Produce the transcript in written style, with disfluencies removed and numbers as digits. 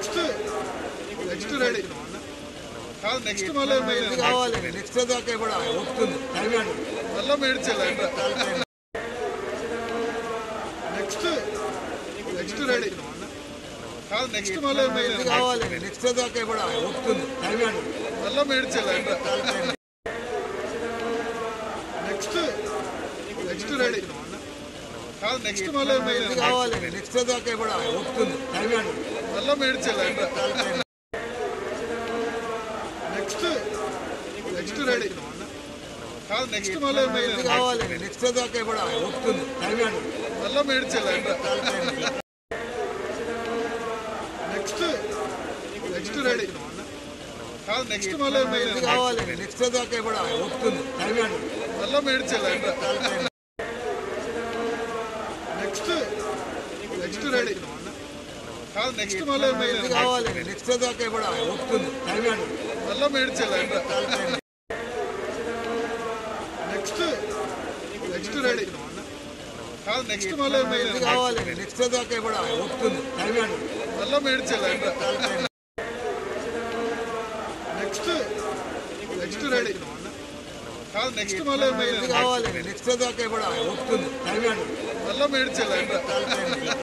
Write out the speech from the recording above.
next next ready కాదు next మళ్ళీ కావాలి నెక్స్ట్ దాకా కూడా ఒప్పుకుంది మళ్ళీ మేడ్చెల్ల నెక్స్ట్ నెక్స్ట్ రెడీ కాదు నెక్స్ట్ మళ్ళీ కావాలి నెక్స్ట్ దాకా కూడా ఒప్పుకుంది మళ్ళీ మేడ్చెల్ల నెక్స్ట్ నెక్స్ట్ రెడీ కాదు నెక్స్ట్ మళ్ళీ కావాలి నెక్స్ట్ దాకా కూడా ఒప్పుకుంది మళ్ళీ మేడ్చెల్ల నెక్స్ట్ నెక్స్ట్ రెడీ కాదు నెక్స్ట్ మళ్ళీ కావాలి నెక్స్ట్ దాకా కూడా ఒప్పుకుంది మళ్ళీ మేడ్చెల్ల నెక్స్ట్ నెక్స్ట్ రెడీ కాదు నెక్స్ట్ మళ్ళీ కావాలి నెక్స్ట్ దాకా కూడా ఒప్పుకుంది మళ్ళీ మేడ్చెల్ల నెక్స్ట్ నెక్స్ట్ రెడీ కాదు నెక్స్ట్ మళ్ళీ కావాలి నెక్స్ట్ దాకా కూడా ఒప్పుకుంది మళ్ళీ మేడ్చెల్ల నెక్స్ట్ నెక్స్ట్ రెడీ కాదు నెక్స్ట్ మళ్ళీ కావాలి నెక్స్ట్ దాకా కూడా ఒప్పుకుంది మళ్ళీ మేడ్చెల్ల నెక్స్ట్ నెక్స్ట్ రెడీ కాదు నెక్స్ట్ మళ్ళీ కావాలి నెక్స్ట్ దాకా కూడా ఒప్పుకుంది మళ్ళీ మేడ్చెల్ల